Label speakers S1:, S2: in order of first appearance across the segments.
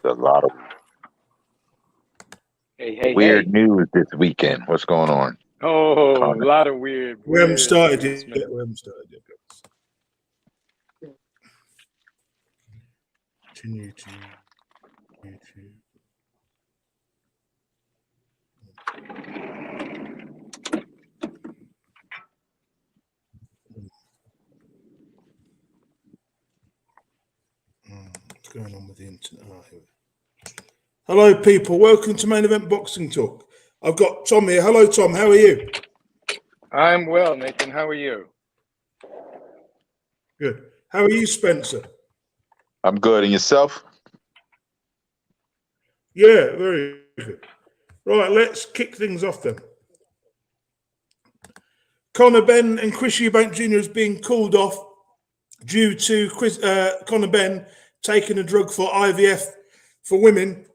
S1: A lot of
S2: Hey, hey,
S1: weird
S2: hey.
S1: news this weekend. What's going on,
S2: Oh, a
S1: Connor?
S2: lot of weird,
S3: We haven't
S2: weird
S3: started
S2: news,
S3: yet.
S2: man.
S3: We haven't started yet, guys. Continue to YouTube. What's going on with the internet? Oh, here we go. Hello, people. Welcome to Main Event Boxing Talk. I've got Tom here. Hello, Tom. How are you?
S2: I'm well, Nathan. How are you?
S3: Good. How are you, Spencer?
S1: I'm good. And yourself?
S3: Yeah, very good. Right, let's kick things off then. Conor Benn and Chris Eubank Jr. is being called off due to Conor Benn taking a drug for IVF for women,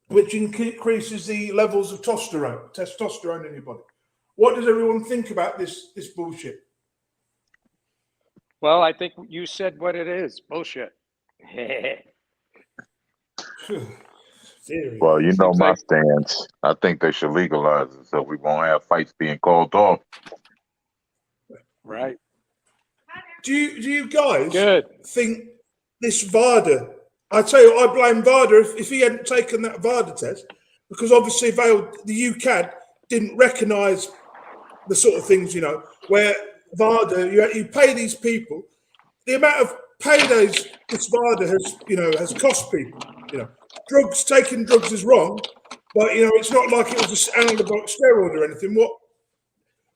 S3: which increases the levels of testosterone in your body. What does everyone think about this bullshit?
S2: Well, I think you said what it is. Bullshit.
S1: Well, you know
S2: Seems
S1: my
S2: like,
S1: stance. I think they should legalize it so we won't have fights being called off.
S2: right.
S3: Do you guys
S2: Good.
S3: think this VADA? I tell you, I blame VADA if he hadn't taken that VADA test, because obviously the UCAD didn't recognise the sort of things, where VADA, you pay these people, the amount of paydays this VADA has cost people. Taking drugs is wrong, but it's not like it was an anabolic steroid or anything.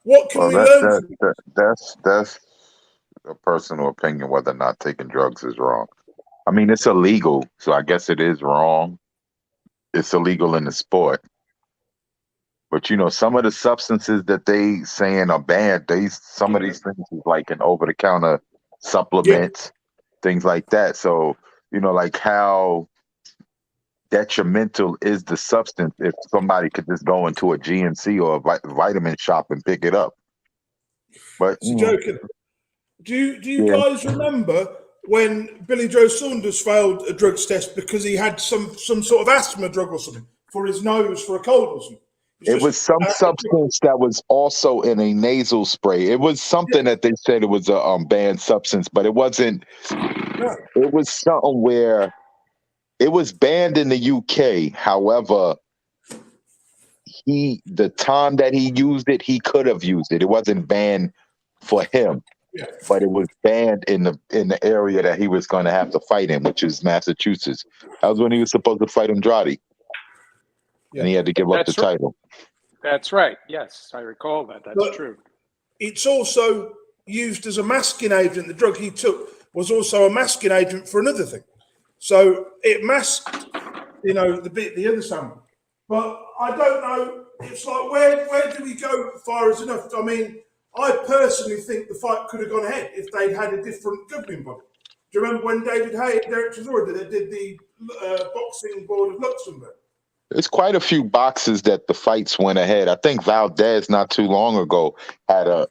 S3: What can
S1: Well,
S3: we learn from it?
S1: that's a personal opinion whether or not taking drugs is wrong. I mean, it's illegal, so I guess it is wrong. It's illegal in the sport. But some of the substances that they saying are banned, some of these things is like an over the counter
S3: Yeah,
S1: supplements, things like that. So, like how detrimental is the substance if somebody could just go into a GNC or a vitamin shop and pick it up. But
S3: it's a joke. Do you
S1: yeah,
S3: guys remember when Billy Joe Saunders failed a drugs test because he had some sort of asthma drug or something for his nose for a cold or something? It's
S1: it
S3: just
S1: was some substance that was also in a nasal spray. It was something that they said it was a banned substance, but it wasn't.
S3: no.
S1: It was something where it was banned in the UK. However, the time that he used it, he could have used it. It wasn't banned for him,
S3: Yeah.
S1: but it was banned in the area that he was going to have to fight in, which is Massachusetts. That was when he was supposed to fight Andrade,
S3: Yeah.
S1: and he had to give up the
S2: That's right.
S1: title.
S2: That's right. Yes, I recall that. That's
S3: But
S2: true.
S3: it's also used as a masking agent. The drug he took was also a masking agent for another thing. So it masked, the other sample. But I don't know. It's like where do we go far as enough? I mean, I personally think the fight could have gone ahead if they'd had a different governing body. Do you remember when David Hay and Derek Chisora did the boxing board of Luxembourg?
S1: There's quite a few boxes that the fights went ahead. I think Valdez not too long ago had a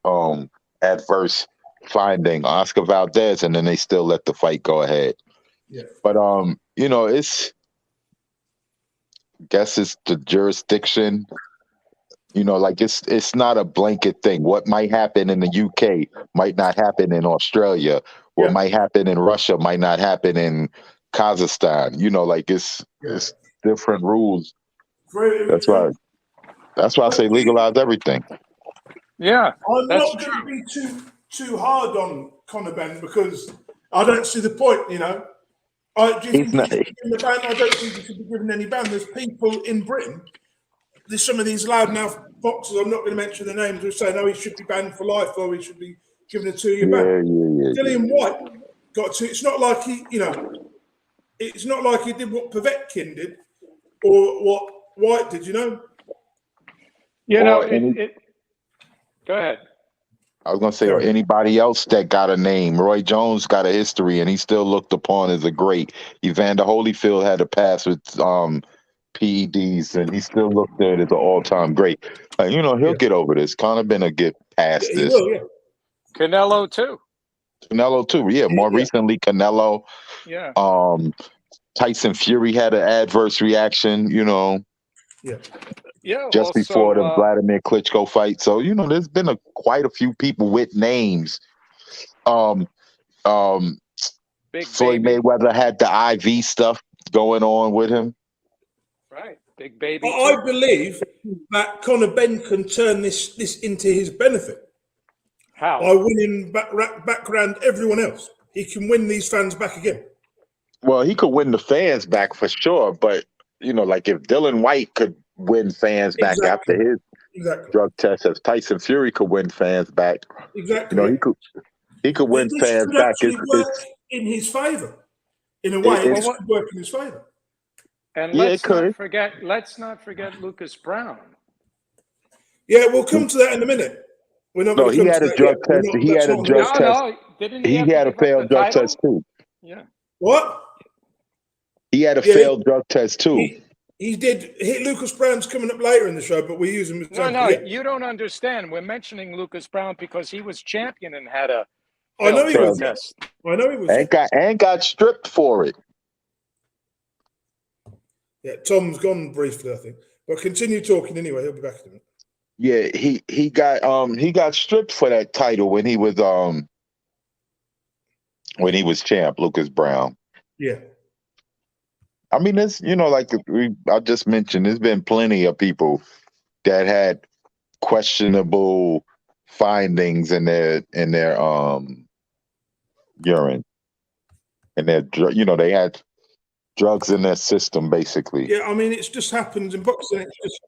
S1: adverse finding, Oscar Valdez, and then they still let the fight go ahead.
S3: Yeah.
S1: But guess it's the jurisdiction. Like it's not a blanket thing. What might happen in the UK might not happen in Australia. What
S3: Yeah.
S1: might happen in Russia might not happen in Kazakhstan. It's different rules. That's why I say legalize everything.
S2: Yeah,
S3: I'm
S2: that's
S3: not going to
S2: true.
S3: be too hard on Conor Benn because I don't see the point. Do you
S1: He's
S3: think he
S1: not.
S3: should be given the ban? I don't think he should be given any ban. There's people in Britain. There's some of these loudmouth boxers. I'm not going to mention the names. Who say no, he should be banned for life, or he should be given a 2-year ban.
S1: Yeah.
S3: Dillian White got to. It's not like it's not like he did what Povetkin did or what White did.
S1: Or any.
S2: Go ahead.
S1: I was gonna say, or
S3: Sorry.
S1: anybody else that got a name. Roy Jones got a history, and he's still looked upon as a great. Evander Holyfield had a pass with PEDs, and he still looked at as an all-time great. He'll get over this. Conor Benn will get past
S3: He
S1: this.
S3: will. Yeah.
S2: Canelo too.
S1: Canelo too. Yeah, more recently Canelo.
S2: Yeah.
S1: Tyson Fury had an adverse reaction,
S3: Yeah.
S2: Yeah.
S1: just before the
S2: Also,
S1: Vladimir Klitschko fight. So, there's been quite a few people with names. Um, um,
S2: Big
S1: Floyd
S2: Baby.
S1: Mayweather had the IV stuff going on with him.
S2: Right. Big Baby.
S3: I
S2: Too.
S3: believe that Conor Benn can turn this into his benefit
S2: How?
S3: by winning background everyone else. He can win these fans back again.
S1: Well, he could win the fans back for sure, but like if Dylan White could win fans back
S3: Exactly.
S1: after his
S3: Exactly.
S1: drug test, as Tyson Fury could win fans back,
S3: Exactly.
S1: he could win
S3: This
S1: fans
S3: could
S1: back.
S3: actually work in his favour. In a way, this could work in his favour.
S2: And
S1: Yeah,
S2: let's not forget Lucas Brown.
S3: Yeah, we'll come to that in a minute. We're not going to come to that
S1: drug
S3: yet.
S1: test. He had a drug test.
S2: No, didn't he have
S1: a failed drug test too.
S2: Yeah.
S3: What?
S1: He had a failed drug test too.
S3: He did. Lucas Brown's coming up later in the show, but we use him as
S2: No, you don't understand. We're mentioning Lucas Brown because he was champion and had a
S3: I know he was.
S2: test.
S3: I know he was.
S1: And got stripped for it.
S3: Yeah, Tom's gone briefly, I think. But continue talking anyway. He'll be back in a minute.
S1: Yeah, he got stripped for that title when he was champ, Lucas Brown.
S3: Yeah.
S1: I mean, it's like I just mentioned, there's been plenty of people that had questionable findings in their urine, and they had drugs in their system, basically.
S3: Yeah, I mean, it just happens in boxing. It's just,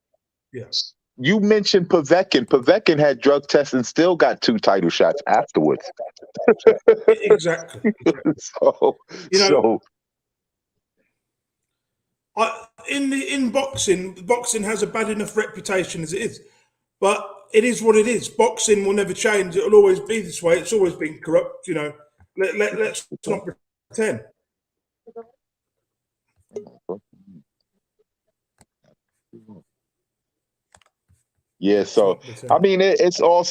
S1: yes. You mentioned Povetkin. Povetkin had drug tests and still got 2 title shots afterwards.
S3: Exactly. In boxing has a bad enough reputation as it is, but it is what it is. Boxing will never change. It'll always be this way. It's always been corrupt. Let's not pretend.
S1: Yeah, so I mean, it's a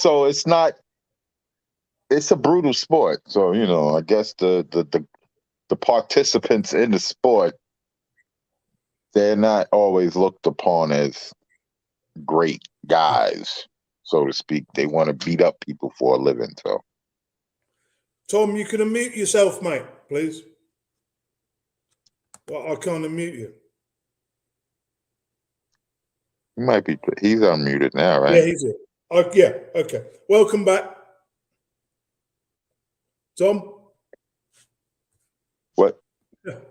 S1: brutal sport. So I guess the participants in the sport, they're not always looked upon as great guys, so to speak. They want to beat up people for a living. So,
S3: Tom, you can unmute yourself, mate, please. Well, I can't unmute you.
S1: He might be. He's unmuted now, right?
S3: Yeah, he's here. Yeah, okay. Welcome back, Tom.
S1: What?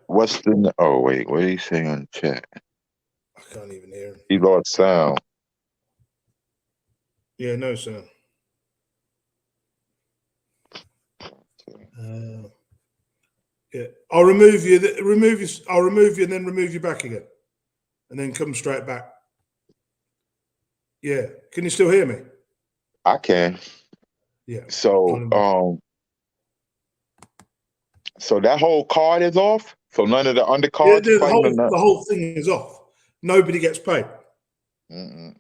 S1: What's the? Oh wait, what are you saying on the chat?
S3: I can't even hear him.
S1: He lost sound.
S3: Yeah, no sound. Yeah, I'll remove you. I'll remove you and then remove you back again, and then come straight back. Yeah, can you still hear me?
S1: I can.
S3: Yeah.
S1: So, so that whole card is off. So none of the undercards.
S3: Yeah, the whole thing is off. Nobody gets paid.
S1: Yeah,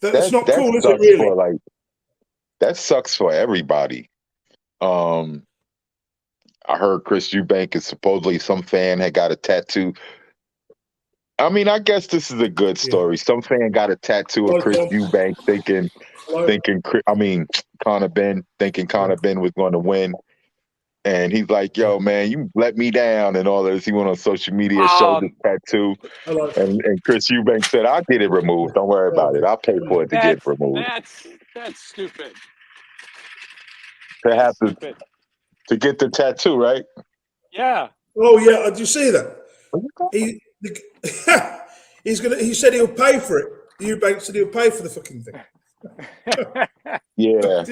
S3: that's not cool, is it? Really?
S1: That sucks for everybody. I heard Chris Eubank is supposedly some fan had got a tattoo. I mean, I guess this is a good story. Yeah. Some fan got a tattoo of Chris Eubank thinking Conor Benn was going to win. And he's like, yo, man, you let me down and all this. He went on social media, showed the tattoo. And Chris Eubank said, I'll get it removed. Don't worry about it. I'll pay for it to get removed.
S2: That's stupid.
S1: To get the tattoo, right?
S2: Yeah.
S3: Oh, yeah. Did you see that? He said he'll pay for it. Eubank said he'll pay for the fucking thing.
S1: Yeah.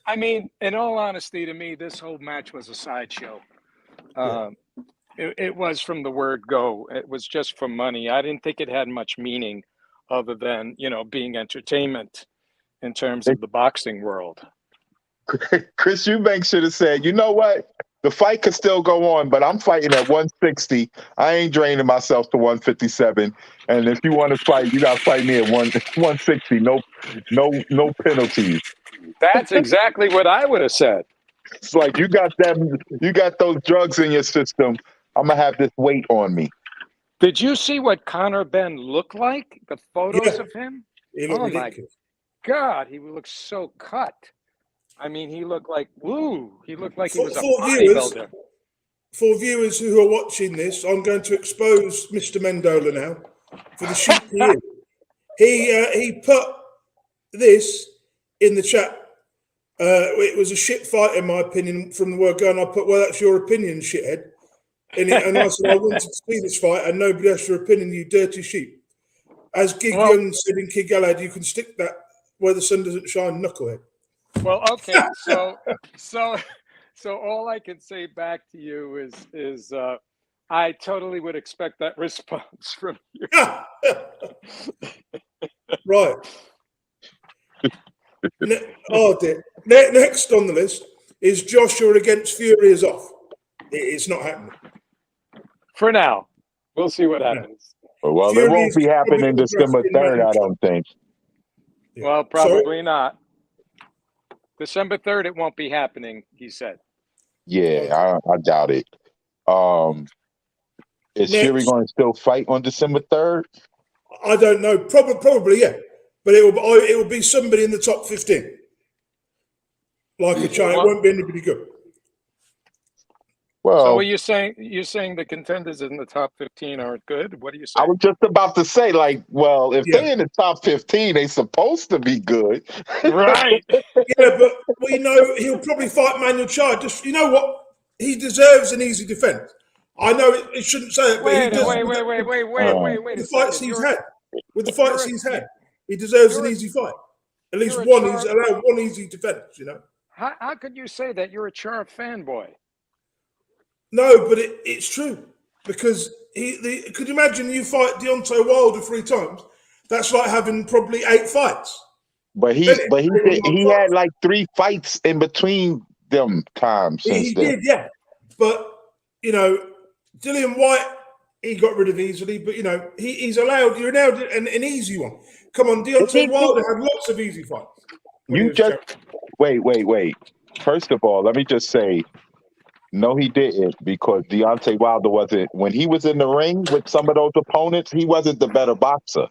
S2: I mean, in all honesty, to me, this whole match was a sideshow. It was from the word go. It was just for money. I didn't think it had much meaning other than, being entertainment in terms of the boxing world.
S1: Chris Eubank should have said, you know what? The fight could still go on, but I'm fighting at 160. I ain't draining myself to 157. And if you want to fight, you got to fight me at 160. No penalties.
S2: That's exactly what I would have said.
S1: It's like you got those drugs in your system. I'm gonna have this weight on me.
S2: Did you see what Connor Benn looked like? The photos
S3: Yeah.
S2: of him?
S3: He looked
S2: Oh my
S3: ridiculous.
S2: God, he looked so cut. I mean, he looked like woo. He looked like he was a
S3: Viewers,
S2: bodybuilder.
S3: for viewers who are watching this, I'm going to expose Mr. Mendola now for the sheep he is. He put this in the chat. It was a shit fight, in my opinion, from the word go. And I put, well, that's your opinion, shithead. And I said, I wanted to see this fight, and nobody has your opinion, you dirty sheep. As Gig Young said in Kid Galad, you can stick that where the sun doesn't shine, knucklehead.
S2: Well, okay, so all I can say back to you is I totally would expect that response from you.
S3: Right. Dear. Next on the list is Joshua against Fury is off. It's not happening.
S2: For now. We'll see what happens.
S1: Well,
S3: Fury
S1: it won't be happening December 3rd, I don't think.
S2: Yeah. Well, probably not. December 3rd, it won't be happening, he said.
S1: Yeah, I doubt it. Is Fury going to still fight on December 3rd?
S3: I don't know. Probably, yeah. But it will be somebody in the top 15. Like a China. It won't be anybody good.
S1: Well,
S2: so are you saying the contenders in the top 15 aren't good? What are you saying?
S1: I was just about to say, like, well, if they're in the top 15, they're supposed to be good.
S2: Right.
S3: Yeah, but we know he'll probably fight Manuel Child. Just, you know what? He deserves an easy defense. I know it shouldn't say it, but he does.
S2: Wait.
S3: With the fights he's had, he deserves an easy fight. At least one. He's allowed one easy defense. You know.
S2: How could you say that? You're a Char fanboy.
S3: No, but it's true because could you imagine you fight Deontay Wilder 3 times? That's like having probably 8 fights.
S1: But he had like 3 fights in between them times since then.
S3: He did, yeah. But you know, Dillian White, he got rid of easily. But you know, you're allowed an easy one. Come on, Deontay Wilder had lots of easy fights.
S1: You just wait. First of all, let me just say, no, he didn't, because Deontay Wilder wasn't, when he was in the ring with some of those opponents, he wasn't the better boxer.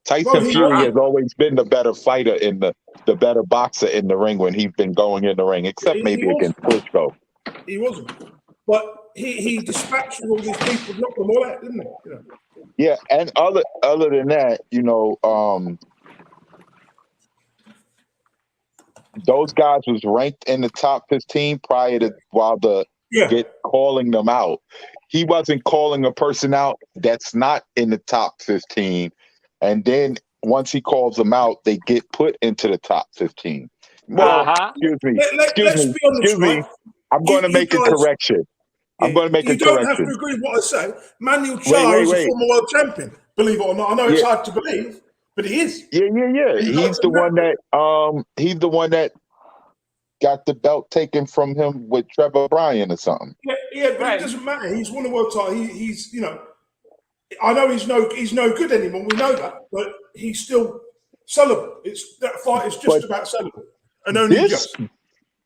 S1: Tyson Fury has always been the better fighter and the better boxer in the ring when he's been going in the ring, except maybe against Klitschko.
S3: He wasn't. But he dispatched all these people, knocked them all out, didn't he? You know?
S1: Yeah, and other than that, you know, those guys was ranked in the top 15 prior to Wilder calling them out. He wasn't calling a person out that's not in the top 15. And then once he calls them out, they get put into the top 15. Well, excuse me. I'm going to make a correction. I'm going to make a correction. You don't have to agree with what I say. Manuel Charles is a former world champion. Believe it or not. I know it's hard to believe, but he is. Yeah. He's the one that got the belt taken from him with Trevor Bryan or something.
S3: Yeah, but it doesn't matter. He's won a world title. He's you know, I know he's no good anymore. We know that, but he's still sellable. That fight is just about sellable, and only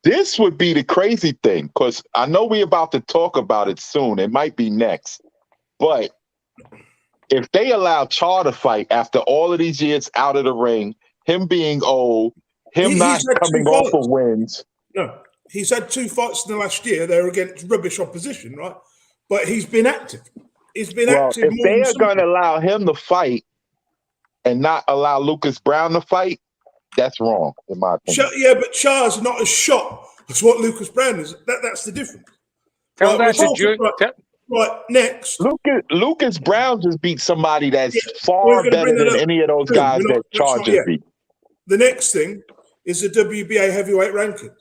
S1: This would be the crazy thing, because I know we're about to talk about it soon. It might be next, but if they allow Char to fight after all of these years out of the ring, him being old, him not coming off of wins.
S3: No, he's had 2 fights in the last year. They're against rubbish opposition, right? But he's been active. He's been active.
S1: If they are going to allow him to fight and not allow Lucas Brown to fight, that's wrong, in my opinion.
S3: Yeah, but Char's not as shot as what Lucas Brown is. That's the difference.
S2: Tell that to June.
S3: Right, next.
S1: Lucas Brown just beat somebody that's far better than any of those guys that Char just beat.
S3: The next thing is the WBA heavyweight rankings.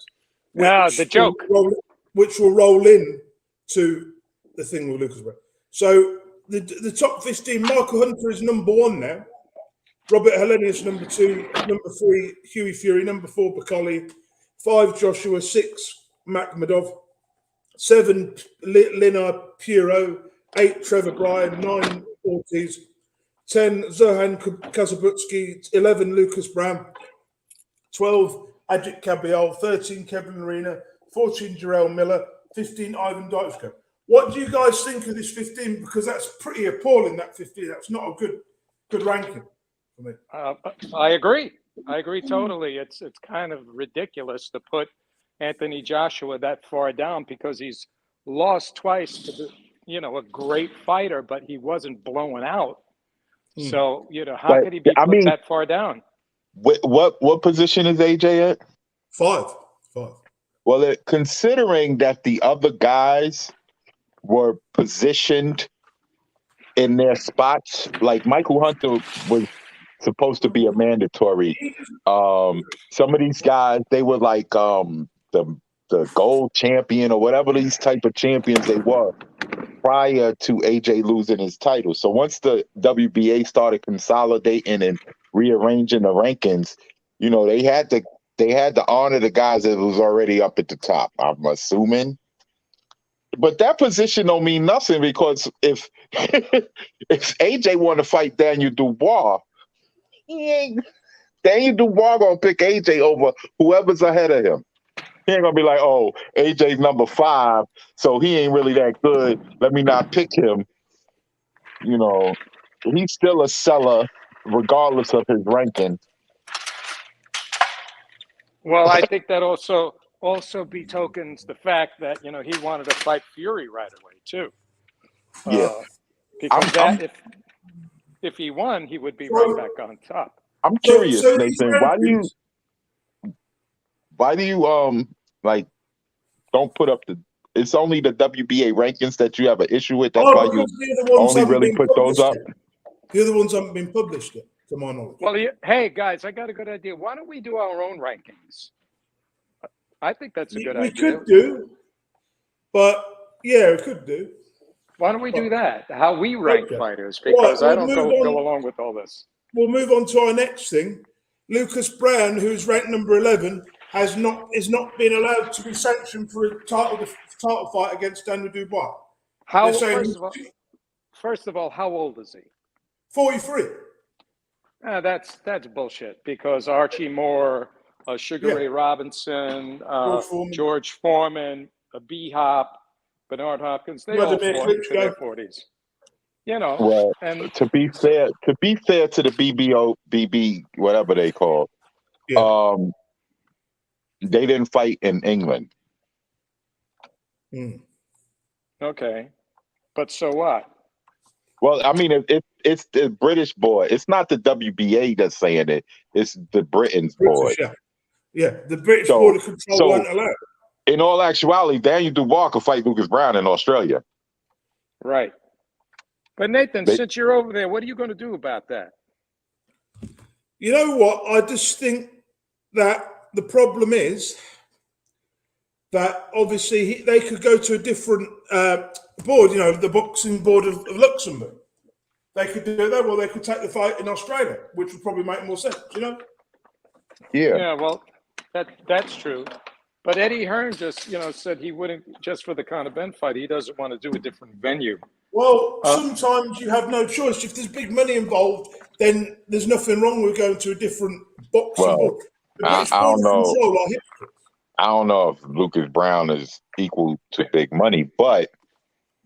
S2: The joke.
S3: Which will roll in to the thing with Lucas Brown. So the top 15, Michael Hunter is number 1 now. Robert Helenius, number 2. Number 3, Hughie Fury. Number 4, Bakali. 5, Joshua. 6, Makhmadov. 7, Linar Puro. 8, Trevor Bryan. 9, Ortiz. 10, Zohan Kazabutsky. 11, Lucas Brown. 12, Ajit Kabial. 13, Kevin Arena. 14 Jarrell Miller, 15 Ivan Dijkström. What do you guys think of this 15? Because that's pretty appalling, that 15. That's not a good ranking for me.
S2: I agree. I agree totally. It's kind of ridiculous to put Anthony Joshua that far down because he's lost twice to a great fighter, but he wasn't blown out. So, how could he be put that far down?
S1: What position is AJ at?
S3: 5.
S1: Well, considering that the other guys were positioned in their spots, like Michael Hunter was supposed to be a mandatory. Some of these guys, they were like the gold champion or whatever these type of champions they were prior to AJ losing his title. So once the WBA started consolidating and rearranging the rankings, they had to honor the guys that was already up at the top, I'm assuming. But that position don't mean nothing because if AJ want to fight Daniel Dubois, Daniel Dubois gonna pick AJ over whoever's ahead of him. He ain't gonna be like, oh, AJ's number 5, so he ain't really that good. Let me not pick him. He's still a seller regardless of his ranking.
S2: Well, I think that also betokens the fact that he wanted to fight Fury right away too.
S1: Yeah,
S2: because if he won, he would be right back on top.
S1: I'm curious, Nathan. Why do you don't put up it's only the WBA rankings that you have an issue with? That's why you only really put those up?
S3: The other ones haven't been published yet, to my knowledge.
S2: Well, hey guys, I got a good idea. Why don't we do our own rankings? I think that's a good idea.
S3: We could do, but yeah, we could do.
S2: Why don't we do that? How we rank fighters? Because I don't go along with all this.
S3: We'll move on to our next thing. Lucas Brown, who's ranked number 11, is not being allowed to be sanctioned for a title fight against Daniel Dubois.
S2: First of all, how old is he?
S3: 43.
S2: That's bullshit because Archie Moore, Sugar Ray Robinson, George Foreman, B-Hop, Bernard Hopkins, they all fought into their 40s.
S1: Well,
S2: and
S1: to be fair to the BB, whatever they call, they didn't fight in England.
S2: Okay, but so what?
S1: Well, I mean, it's the British boy. It's not the WBA that's saying it. It's the Britain's boy.
S3: Yeah, the British border control won't allow it.
S1: In all actuality, Daniel Dubois could fight Lucas Brown in Australia.
S2: Right. But Nathan, since you're over there, what are you going to do about that?
S3: You know what? I just think that the problem is that obviously they could go to a different board, the boxing board of Luxembourg. They could do that, or they could take the fight in Australia, which would probably make more sense,
S1: Yeah.
S2: Yeah, well, that's true. But Eddie Hearn just, said he wouldn't, just for the Conor Benn fight, he doesn't want to do a different venue.
S3: Well, sometimes you have no choice. If there's big money involved, then there's nothing wrong with going to a different boxing board.
S1: I don't know. I don't know if Lucas Brown is equal to big money, but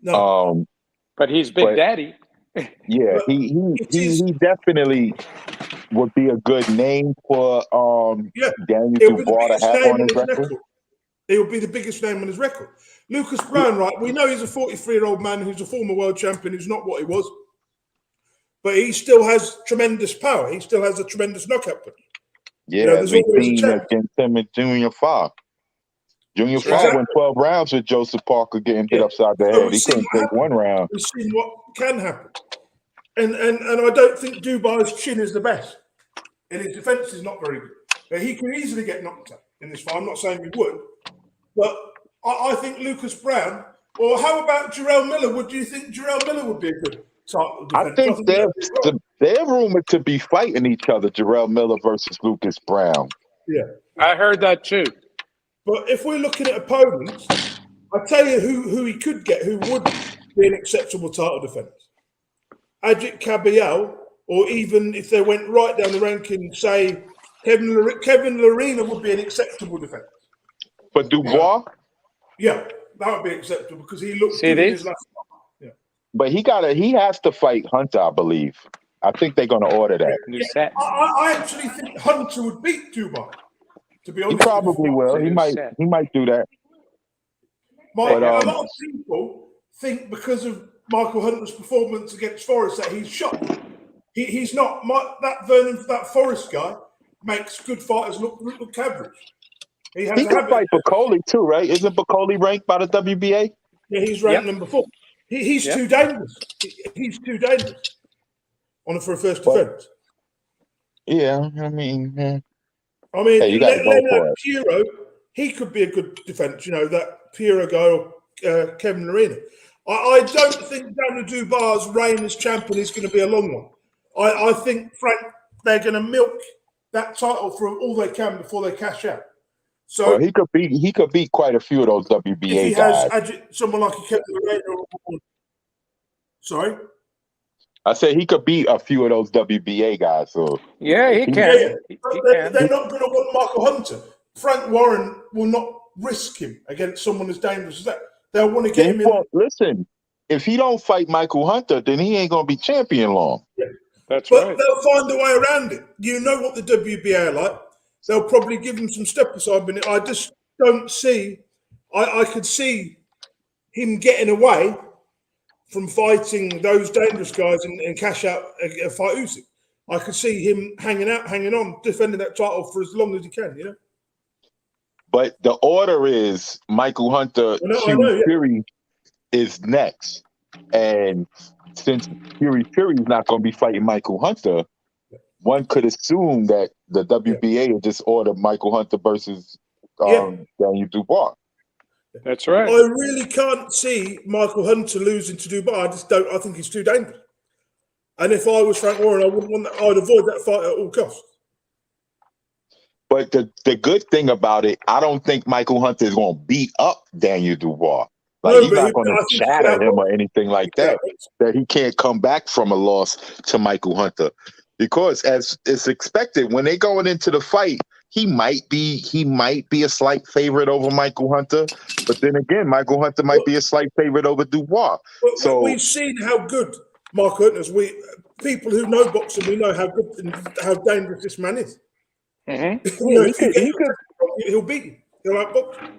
S2: but he's Big Daddy.
S1: Yeah, he definitely would be a good name for Daniel Dubois to have on his record.
S3: It would be the biggest name on his record. Lucas Brown, right? We know he's a 43-year-old man who's a former world champion who's not what he was, but he still has tremendous power. He still has a tremendous knockout punch.
S1: Yeah, we've seen against him at Junior Farr. Junior Farr went 12 rounds with Joseph Parker getting hit upside the head. He couldn't take one round.
S3: We've seen what can happen. And I don't think Dubai's chin is the best. And his defense is not very good. But he can easily get knocked out in this fight. I'm not saying he would. But I think Lucas Brown, or how about Jarrell Miller? Would you think Jarrell Miller would be a good title defense?
S1: I think they're rumored to be fighting each other, Jarrell Miller versus Lucas Brown.
S3: Yeah.
S2: I heard that too.
S3: But if we're looking at opponents, I tell you who he could get, who would be an acceptable title defense. Ajit Kabiel, or even if they went right down the ranking, say Kevin Larina would be an acceptable defense.
S1: For Dubois?
S3: Yeah, that would be acceptable because he looked
S2: See
S3: good in
S2: these?
S3: his last fight. Yeah.
S1: But he has to fight Hunter, I believe. I think they're going to order that.
S2: New set.
S3: I actually think Hunter would beat Dubois. To be
S1: He
S3: honest,
S1: probably will. He
S2: New
S1: might.
S2: set.
S1: He might do that.
S3: a
S1: But
S3: lot of people think because of Michael Hunter's performance against Forrest that he's shot. He's not. That Forrest guy makes good fighters look average. He has
S1: he
S3: a
S1: could
S3: habit.
S1: fight Bacoli too, right? Isn't Bacoli ranked by the WBA?
S3: Yeah, he's ranked number 4. He's too dangerous. He's too dangerous for a first defense.
S1: Yeah, I mean,
S3: hey,
S1: you got to go for it.
S3: Puro, he could be a good defense. You know that Puro guy or Kevin Arena. I don't think Daniel Dubois' reign as champion is going to be a long one. I think, Frank, they're going to milk that title for all they can before they cash out. So
S1: well, he could beat quite a few of those WBA
S3: if he
S1: guys.
S3: has someone like a Kevin Arena, sorry,
S1: I said he could beat a few of those WBA guys. So
S2: Yeah, he can.
S3: Yeah.
S2: He
S3: They're not going to want Michael Hunter. Frank Warren will not risk him against someone as dangerous as that. They'll want to get him in.
S1: Well, listen, if he don't fight Michael Hunter, then he ain't going to be champion long.
S3: Yeah.
S2: That's
S3: But
S2: right.
S3: they'll find a way around it. You know what the WBA are like. They'll probably give him some step aside minute. I just don't see. I could see him getting away from fighting those dangerous guys and cash out a fight Usyk. I could see him hanging on, defending that title for as long as he can. You know.
S1: But the order is Michael Hunter, Fury is next, and since Fury's not going to be fighting Michael Hunter, one could assume that the WBA will just order Michael Hunter versus Daniel Dubois.
S2: That's right.
S3: I really can't see Michael Hunter losing to Dubois. I just don't. I think he's too dangerous. And if I was Frank Warren, I wouldn't want that. I'd avoid that fight at all costs.
S1: But the good thing about it, I don't think Michael Hunter is going to beat up Daniel Dubois. Like he's not going to shatter him or anything like that. That he can't come back from a loss to Michael Hunter, because as it's expected when they going into the fight, he might be a slight favorite over Michael Hunter. But then again, Michael Hunter might be a slight favorite over Dubois. So
S3: we've seen how good Michael Hunter is. People who know boxing, we know how good and how dangerous this man is.
S2: Mm-hmm.
S3: He'll beat you. He'll outbox you.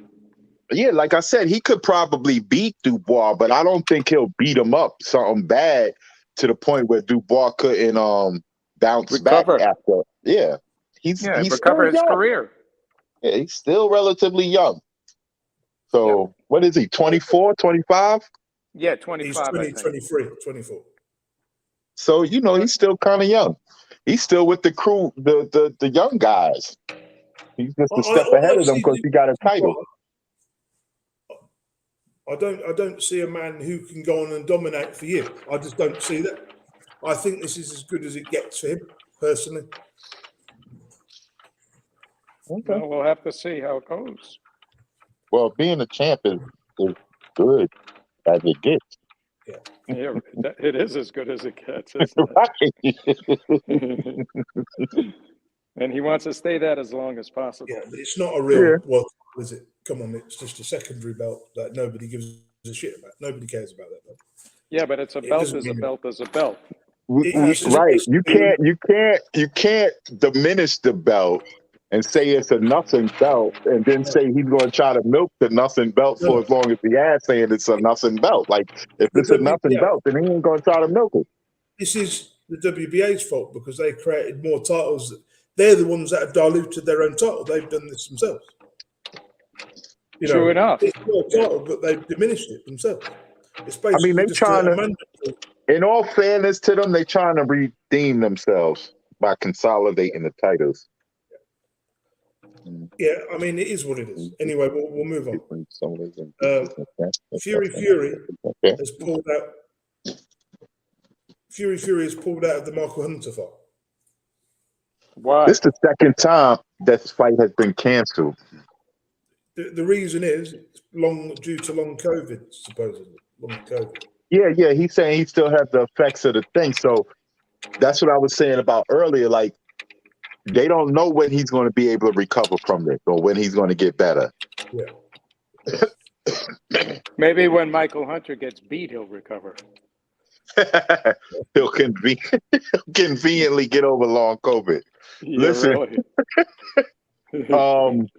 S1: Yeah, like I said, he could probably beat Dubois, but I don't think he'll beat him up something bad to the point where Dubois couldn't bounce back after. Yeah. He's
S2: recover his career.
S1: Yeah, he's still relatively young. So what is he, 24, 25?
S2: Yeah, 25.
S3: He's 23, 24.
S1: So, he's still kind of young. He's still with the crew, the young guys. He's just a step ahead of them because he got a title.
S3: I don't see a man who can go on and dominate for you. I just don't see that. I think this is as good as it gets for him, personally.
S2: Okay. Well, we'll have to see how it goes.
S1: Well, being a champ is good as it gets.
S2: Yeah, it is as good as it gets. Right. And he wants to stay that as long as possible.
S3: Yeah, but it's not a real world, is it? Come on, it's just a secondary belt that nobody gives a shit about. Nobody cares about that belt.
S2: Yeah, but it's a belt is a belt is a belt.
S1: Right. You can't diminish the belt and say it's a nothing belt and then say he's going to try to milk the nothing belt for as long as he has, saying it's a nothing belt. Like, if it's a nothing belt, then he ain't going to try to milk it.
S3: This is the WBA's fault because they created more titles. They're the ones that have diluted their own title. They've done this themselves.
S2: True enough.
S3: It's more title, but they've diminished it themselves. It's basically
S1: they're trying to, in all fairness to them, they're trying to redeem themselves by consolidating the titles.
S3: Yeah, I mean, it is what it is. Anyway, we'll move on. Fury has pulled out. Fury has pulled out of the Michael Hunter fight.
S2: Why?
S1: This is the second time this fight has been canceled.
S3: The reason is due to long COVID, supposedly. Long COVID.
S1: Yeah. He's saying he still has the effects of the thing. So that's what I was saying about earlier. Like, they don't know when he's going to be able to recover from this or when he's going to get better.
S2: Maybe when Michael Hunter gets beat, he'll recover.
S1: He'll conveniently get over long COVID.
S2: Yeah,
S1: Listen,
S2: really.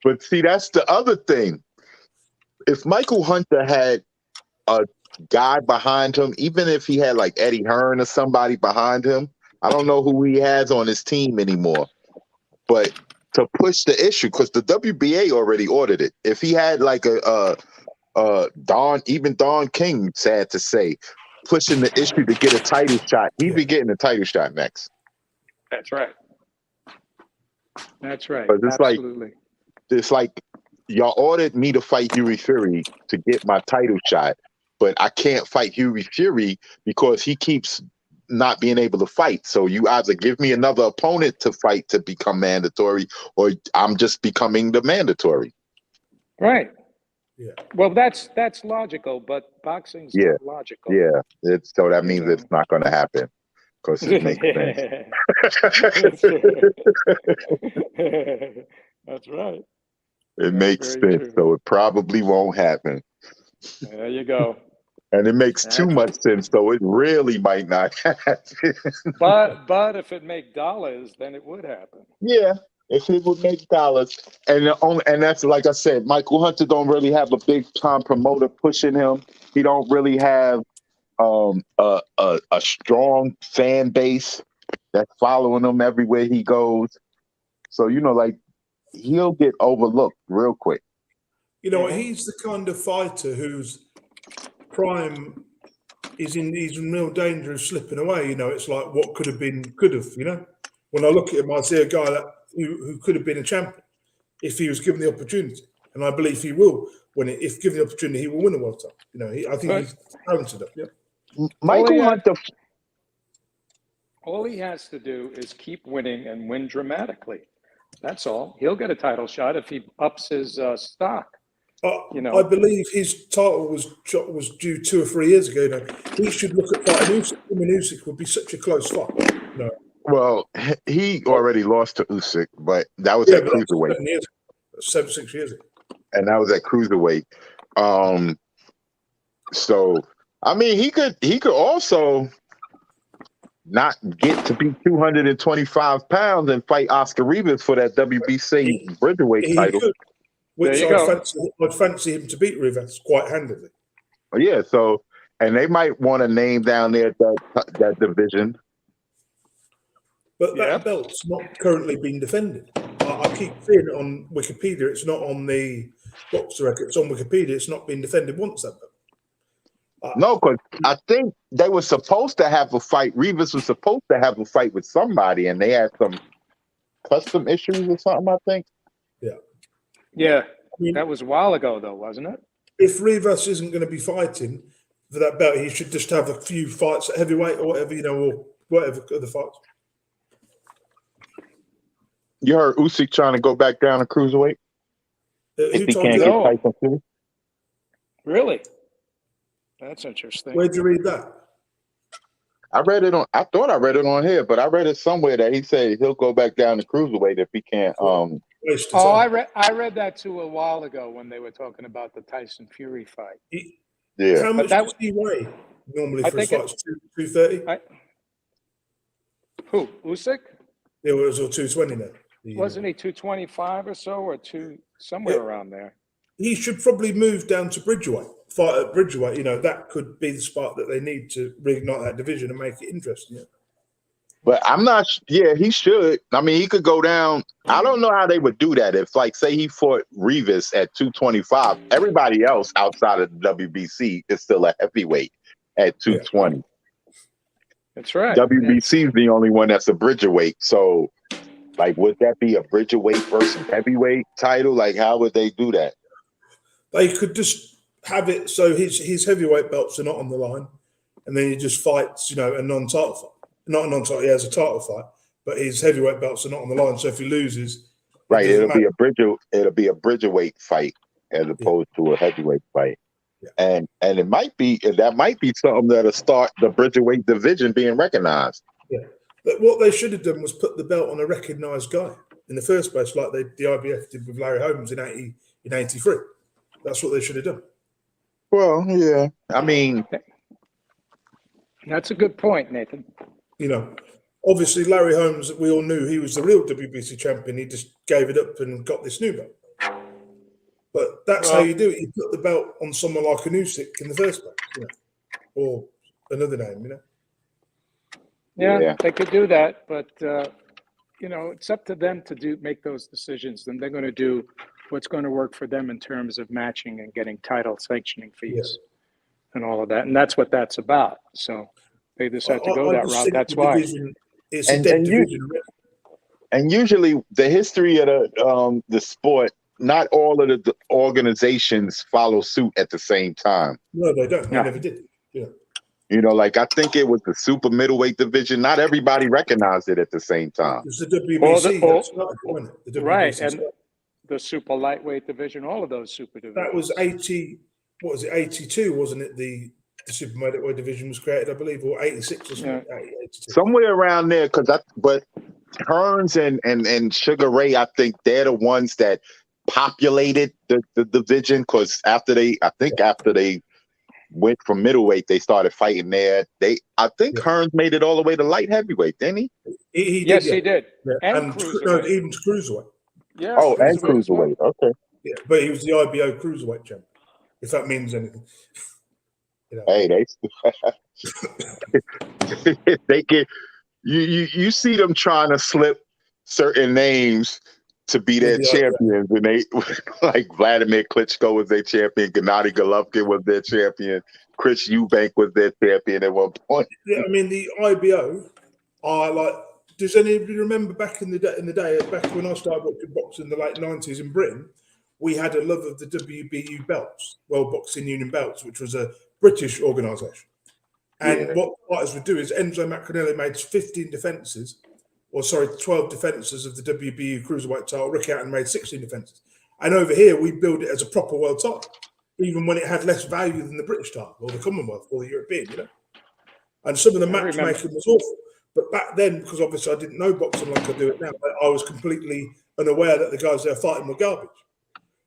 S1: but see, that's the other thing. If Michael Hunter had a guy behind him, even if he had like Eddie Hearn or somebody behind him, I don't know who he has on his team anymore, but to push the issue, because the WBA already ordered it. If he had like a Don King, sad to say, pushing the issue to get a title shot, he'd be getting a title shot next.
S2: That's right. That's right.
S1: But
S2: Absolutely.
S1: It's like y'all ordered me to fight Huey Fury to get my title shot, but I can't fight Huey Fury because he keeps not being able to fight. So you either give me another opponent to fight to become mandatory, or I'm just becoming the mandatory.
S2: Right.
S3: Yeah.
S2: Well, that's logical, but boxing's not logical.
S1: Yeah. So that means it's not going to happen because it makes sense.
S2: That's right.
S1: It makes sense.
S2: True.
S1: So it probably won't happen.
S2: There you go.
S1: And it makes too much sense, so it really might not happen.
S2: But if it make dollars, then it would happen.
S1: Yeah, if it would make dollars. And that's like I said, Michael Hunter don't really have a big time promoter pushing him. He don't really have a strong fan base that's following him everywhere he goes. So like he'll get overlooked real quick.
S3: He's the kind of fighter whose prime he's in real danger of slipping away. It's like what could have been, could have. When I look at him, I see a guy who could have been a champion if he was given the opportunity, and I believe he will. If given the opportunity, he will win a world title. I think he's talented. Yeah.
S1: Michael Hunter.
S2: All he has to do is keep winning and win dramatically. That's all. He'll get a title shot if he ups his stock.
S3: I believe his title was due 2 or 3 years ago. He should look at fighting Usyk. Him and Usyk would be such a close fight.
S1: Well, he already lost to Usyk, but that was at cruiserweight.
S3: 6 years ago.
S1: And that was at cruiserweight. So I mean, he could also not get to be 225 pounds and fight Oscar Rivas for that WBC Bridgerweight title.
S3: Could, which I'd fancy him to beat Rivas quite handily.
S1: Yeah, so and they might want to name down there that division.
S3: But that belt's not currently being defended. I keep seeing it on Wikipedia. It's not on the boxer record. It's on Wikipedia. It's not been defended once, that belt.
S1: No, because I think they were supposed to have a fight. Rivas was supposed to have a fight with somebody, and they had some custom issues or something, I think.
S3: Yeah.
S2: Yeah. That was a while ago, though, wasn't it?
S3: If Rivas isn't going to be fighting for that belt, he should just have a few fights at heavyweight or whatever, or whatever other fights.
S1: You heard Usyk trying to go back down to cruiserweight? If he can't get Tyson Fury?
S2: Really? That's interesting.
S3: Where'd you read that?
S1: I thought I read it on here, but I read it somewhere that he said he'll go back down to cruiserweight if he can't.
S2: I read that too a while ago when they were talking about the Tyson Fury fight.
S1: Yeah.
S3: How much does he weigh normally for his fights? 230?
S2: Who? Usyk?
S3: It was 220 now.
S2: Wasn't he 225 or so, or somewhere around there?
S3: He should probably move down to Bridgerweight. Fight at Bridgerweight, that could be the spot that they need to reignite that division and make it interesting. Yeah.
S1: But I'm not. Yeah, he should. I mean, he could go down. I don't know how they would do that. If, like, say he fought Rivas at 225, everybody else outside of the WBC is still a heavyweight at 220. Yeah.
S2: That's right.
S1: WBC is the only one that's a Bridgerweight. So, like, would that be a Bridgerweight versus heavyweight title? Like, how would they do that?
S3: They could just have it so his heavyweight belts are not on the line, and then he just fights, a non-title fight. Not a non-title, he has a title fight, but his heavyweight belts are not on the line. So if he loses,
S1: right, it'll be a Bridgerweight fight as opposed to a heavyweight fight. Yeah. And it might be something that'll start the Bridgerweight division being recognized.
S3: Yeah. But what they should have done was put the belt on a recognized guy in the first place, like the IBF did with Larry Holmes in in '83. That's what they should have done.
S1: Well, yeah. I mean,
S2: That's a good point, Nathan.
S3: You know, obviously Larry Holmes, we all knew he was the real WBC champion. He just gave it up and got this new belt. But that's how you do it. You put the belt on someone like Usyk in the first place, you know, or another name, you know.
S2: Yeah, they could do that, but you know, it's up to them to make those decisions. Then they're going to do what's going to work for them in terms of matching and getting title sanctioning fees and all of that, and that's what that's about. So they decide to go that route. That's why.
S3: It's a dead division.
S1: And usually, the history of the sport, not all of the organizations follow suit at the same time.
S3: No, they don't. They never did. Yeah.
S1: You know, like I think it was the super middleweight division. Not everybody recognized it at the same time.
S3: It's the WBC. The WBC
S2: right, and the super lightweight division, all of those super divisions.
S3: That was 80. What was it? 82, wasn't it? The super middleweight division was created, I believe, or 86 or something. Yeah. 82.
S1: Somewhere around there, but Hearns and Sugar Ray, I think they're the ones that populated the division, because after they went from middleweight, they started fighting there. I think Hearns made it all the way to light heavyweight, didn't he?
S2: Yes, he did.
S3: Yeah. And even to cruiserweight.
S2: Yeah.
S1: Oh, and cruiserweight. Okay.
S3: Yeah, but he was the IBO cruiserweight champion, if that means anything. You know.
S1: Hey, they can. You see them trying to slip certain names to be their champions, and they like Vladimir Klitschko was their champion, Gennady Golovkin was their champion, Chris Eubank was their champion at one point.
S3: Yeah, I mean the IBO are like. Does anybody remember back in the day, back when I started watching boxing in the late '90s in Britain, we had a love of the WBU belts, World Boxing Union belts, which was a British organisation. And what fighters would do is Enzo Maccarinelli made 15 defences, 12 defences of the WBU cruiserweight title. Rick Hatton made 16 defences. And over here, we build it as a proper world title, even when it had less value than the British title or the Commonwealth or the European, you know. And some of the matchmaking was awful. But back then, because obviously I didn't know boxing like I do it now, I was completely unaware that the guys they were fighting were garbage.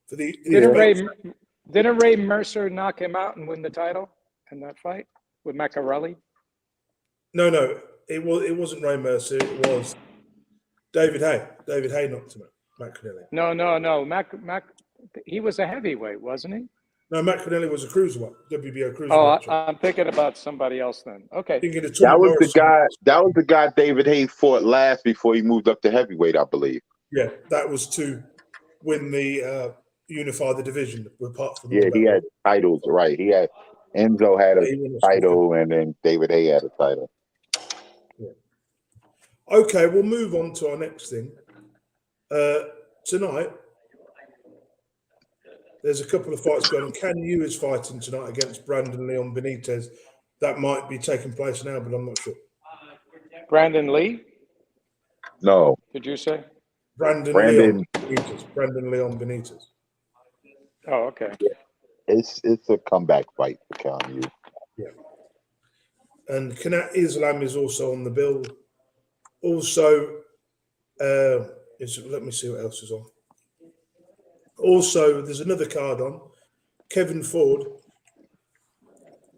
S3: For
S2: Didn't Ray Mercer knock him out and win the title in that fight with Maccarelli?
S3: No, it wasn't Ray Mercer. It was David Hay. David Hay knocked him out. Maccarinelli.
S2: No. He was a heavyweight, wasn't he?
S3: No, Maccarinelli was a cruiserweight, WBO cruiserweight.
S2: Oh, I'm thinking about somebody else then. Okay.
S1: That was the guy David Hay fought last before he moved up to heavyweight, I believe.
S3: Yeah, that was to win the unify the division. Apart from
S1: he had titles, right? Enzo had a title, and then David Hay had a title.
S3: Yeah. Okay, we'll move on to our next thing. Tonight, there's a couple of fights going on. Can Yu is fighting tonight against Brandon Leon Benitez. That might be taking place now, but I'm not sure.
S2: Brandon Lee?
S1: No.
S2: Did you say?
S3: Brandon Leon Benitez.
S2: Oh, okay.
S1: Yeah. It's a comeback fight for Can Yu.
S3: Yeah. And Kanat Islam is also on the bill. Also, let me see what else is on. Also, there's another card on. Kevin Ford.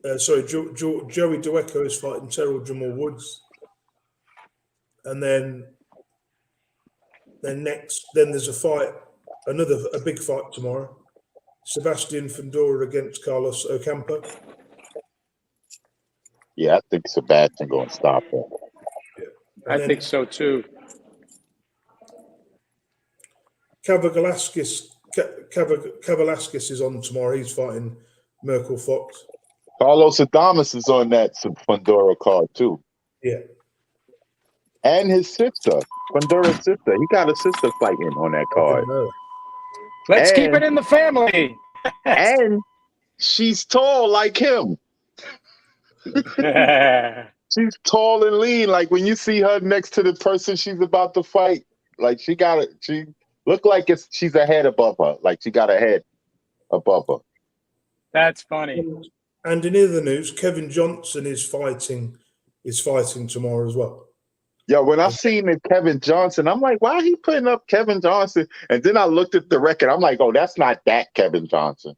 S3: Joey Dueco is fighting Terrell Jamal Woods. And then there's a fight, a big fight tomorrow. Sebastian Fundora against Carlos Ocampo.
S1: Yeah, I think Sebastian going to stop him.
S2: Yeah. I think so too.
S3: Kavalaskis is on tomorrow. He's fighting Merkel Fox.
S1: Carlos Adames is on that Fundora card too.
S3: Yeah.
S1: And his sister, Fundora's sister. He got a sister fighting on that card.
S2: Let's keep it in the family.
S1: And she's tall like him. She's tall and lean. Like when you see her next to the person she's about to fight, like she look like she's a head above her. Like she got a head above her.
S2: That's funny.
S3: And in other news, Kevin Johnson is fighting tomorrow as well.
S1: Yo, when I seen it, Kevin Johnson, I'm like, why he putting up Kevin Johnson? And then I looked at the record. I'm like, oh, that's not that Kevin Johnson.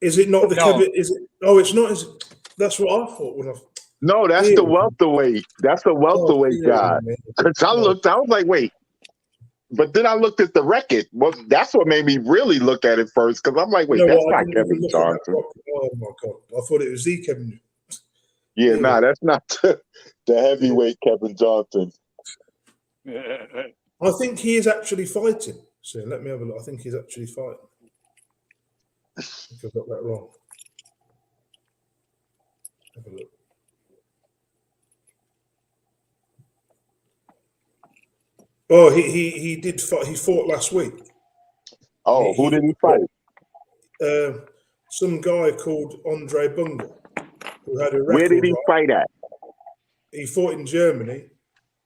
S3: Is it not the
S2: No.
S3: Kevin? Is it? Oh, it's not. Is it, that's what I thought when I.
S1: No, that's
S3: Dear
S1: the
S3: me.
S1: welterweight. That's the
S3: Oh,
S1: welterweight
S3: dear
S1: guy.
S3: me.
S1: Because I looked, I was like, wait. But then I looked at the record. Well, that's what made me really look at it first. Because I'm like,
S3: You
S1: wait,
S3: know
S1: that's
S3: what? I
S1: not
S3: didn't even
S1: Kevin
S3: look at that.
S1: Johnson.
S3: Oh my god! I thought it was the Kevin.
S1: Yeah,
S3: Yeah.
S1: nah, that's not the heavyweight Kevin Johnson.
S3: I think he is actually fighting. So let me have a look. I think he's actually fighting. I think I've got that wrong. Have a look. Oh, he did fight. He fought last week.
S1: Oh, who did he fight?
S3: Some guy called Andre Bunga, who had a record.
S1: Where did he fight at?
S3: He fought in Germany.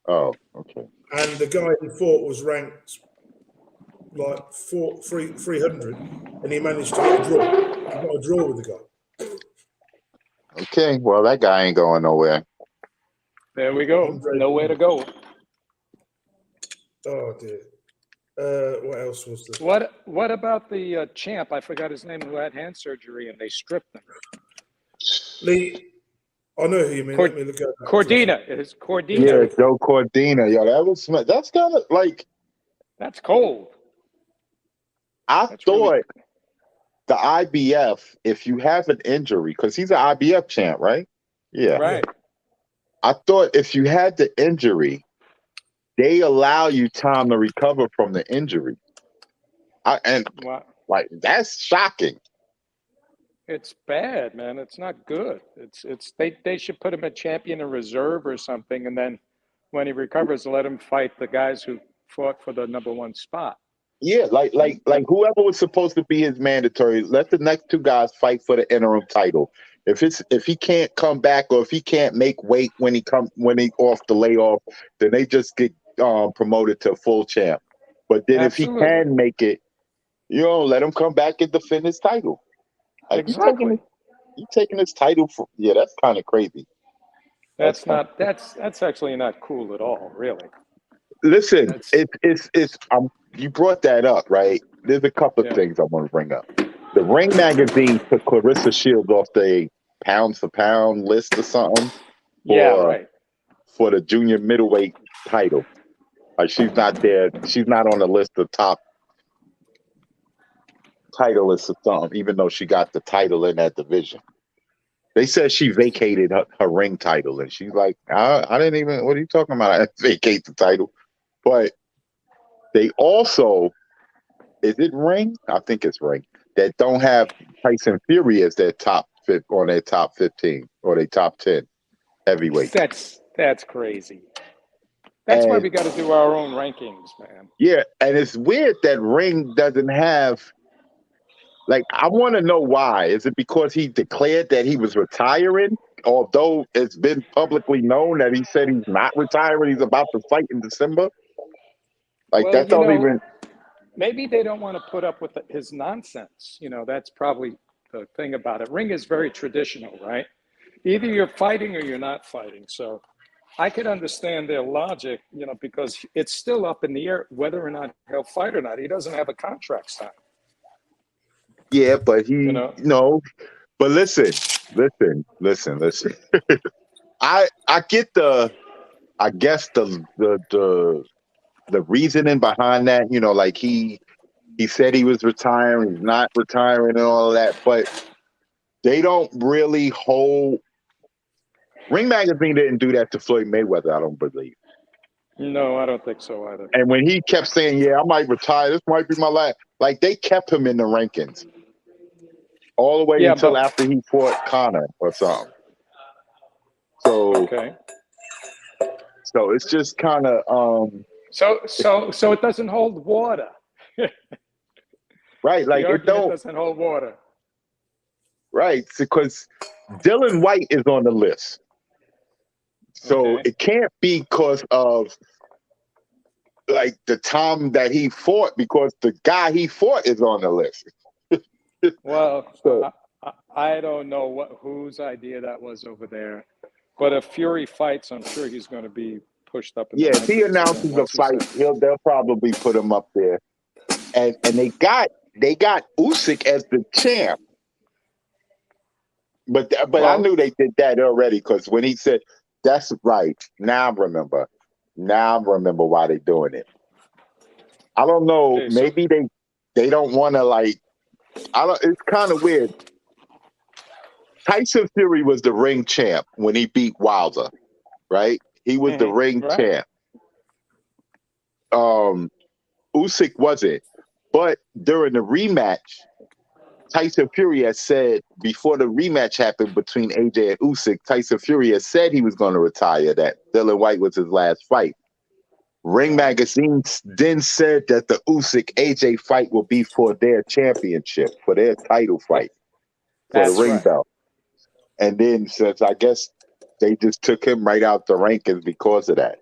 S1: Oh, okay.
S3: And the guy he fought was ranked like 300, and he managed to get a draw. He got a draw with the guy.
S1: Okay, well, that guy ain't going nowhere.
S2: There we go.
S3: Andre
S2: Nowhere to go.
S3: Oh dear. What else was there?
S2: What about the champ? I forgot his name, who had hand surgery and they stripped him.
S3: Lee, I know who you mean. Let me look at that.
S2: Cordina. It's Cordina.
S1: Yeah, Joe Cordina. Yo, that's kind of like.
S2: That's cold.
S1: I thought the IBF, if you have an injury, because he's an IBF champ, right? Yeah.
S2: Right.
S1: I thought if you had the injury, they allow you time to recover from the injury.
S2: Wow.
S1: Like, that's shocking.
S2: It's bad, man. It's not good. It's they should put him a champion in reserve or something, and then when he recovers, let him fight the guys who fought for the #1 spot.
S1: Yeah, like whoever was supposed to be his mandatory, let the next two guys fight for the interim title. If he can't come back or if he can't make weight when he off the layoff, then they just get promoted to full champ. But then
S2: Absolutely.
S1: if he can make it, let him come back and defend his title. Like,
S2: Exactly.
S1: you taking his title for that's kind of crazy.
S2: That's actually not cool at all, really.
S1: Listen, it's you brought that up, right? There's a couple of things I want to bring up. The Ring magazine took Clarissa Shields off the pound for pound list or something. For the junior middleweight title. Like, she's not there. She's not on the list of top titleists or something, even though she got the title in that division. They said she vacated her ring title, and she's like, I didn't even, what are you talking about? I vacate the title. But they also, is it Ring? I think it's Ring, that don't have Tyson Fury as their top 15 or their top 10 heavyweight.
S2: That's crazy. That's why we got to do our own rankings, man.
S1: Yeah, and it's weird that Ring doesn't have. Like, I want to know why. Is it because he declared that he was retiring, although it's been publicly known that he said he's not retiring, he's about to fight in December? Like,
S2: well,
S1: that's all even.
S2: Maybe they don't want to put up with his nonsense. That's probably the thing about it. Ring is very traditional, right? Either you're fighting or you're not fighting. So I could understand their logic, because it's still up in the air whether or not he'll fight or not. He doesn't have a contract signed.
S1: Yeah, but he But listen. I get I guess the reasoning behind that. Like, he said he was retiring, he's not retiring, and all of that. But they don't really hold. Ring magazine didn't do that to Floyd Mayweather, I don't believe.
S2: No, I don't think so either.
S1: And when he kept saying, "Yeah, I might retire. This might be my last," like, they kept him in the rankings all the way until after he fought Conor or something. So it's just kind of
S2: So it doesn't hold water.
S1: Right, like, it
S2: doesn't hold water.
S1: Right, because Dylan White is on the list. So it can't be because of, like, the time that he fought, because the guy he fought is on the list.
S2: Well, I don't know whose idea that was over there, but if Fury fights, I'm sure he's going to be pushed up in
S1: Yeah,
S2: the
S1: if he
S2: rankings again
S1: announces a
S2: once he
S1: fight,
S2: said.
S1: they'll probably put him up there. And they got Usyk as the champ. But I
S2: Well,
S1: knew they did that already because when he said that's right, now I remember. Now I remember why they're doing it. I don't know.
S2: okay, so
S1: Maybe they don't want to like. I don't. It's kind of weird. Tyson Fury was the ring champ when he beat Wilder, right? He was the ring
S2: right.
S1: champ. Usyk wasn't, but during the rematch, Tyson Fury has said before the rematch happened between AJ and Usyk, Tyson Fury has said he was going to retire. That Dylan White was his last fight. Ring Magazine then said that the Usyk AJ fight will be for their championship, for their title fight, for the
S2: That's
S1: ring
S2: right.
S1: belt. And then since I guess they just took him right out the rankings because of that.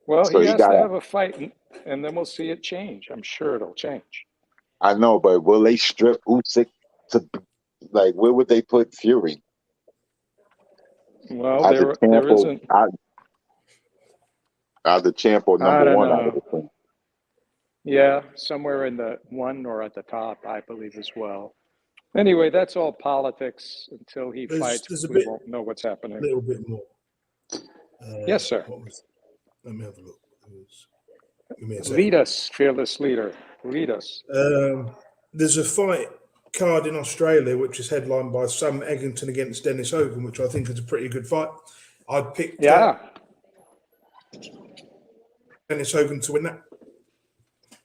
S2: Well,
S1: So
S2: he
S1: he
S2: has
S1: got
S2: to
S1: a,
S2: have a fight, and then we'll see it change. I'm sure it'll change.
S1: I know, but will they strip Usyk to like where would they put Fury?
S2: Well,
S1: As a champ
S2: there
S1: or
S2: isn't.
S1: as a champ or
S2: I
S1: number
S2: don't
S1: one out of
S2: know.
S1: the thing.
S2: Yeah, somewhere in the one or at the top, I believe as well. Anyway, that's all politics. Until he fights,
S3: There's a
S2: we
S3: bit,
S2: won't know what's happening.
S3: little bit more.
S2: Yes, sir.
S3: What was? Let me have a look. Give me a
S2: Lead
S3: second.
S2: us, fearless leader. Lead us.
S3: There's a fight card in Australia which is headlined by Sam Eggington against Dennis Hogan, which I think is a pretty good fight. I picked
S2: Yeah.
S3: Dennis Hogan to win that.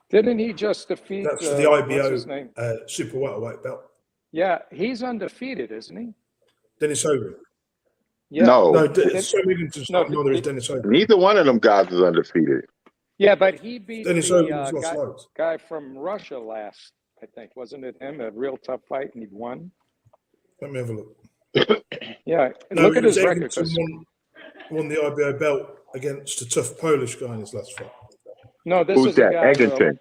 S2: Didn't he just defeat,
S3: That's for the
S2: what's his name?
S3: IBO super welterweight belt.
S2: Yeah, he's undefeated, isn't he?
S3: Dennis Hogan.
S2: Yeah.
S1: No,
S3: No, Sam Eggington's
S2: No,
S3: not. Neither is Dennis Hogan.
S1: neither one of them guys is undefeated.
S2: yeah, but he beat
S3: Dennis
S2: the
S3: Hogan's lost loads.
S2: guy from Russia last, I think. Wasn't it him? A real tough fight, and he won.
S3: Let me have a look.
S2: Yeah,
S3: No,
S2: look
S3: it
S2: at
S3: was
S2: his record.
S3: Eggington won the IBO belt against a tough Polish guy in his last fight.
S2: No, this
S1: Who's
S2: is a
S1: that?
S2: guy,
S1: Eggington.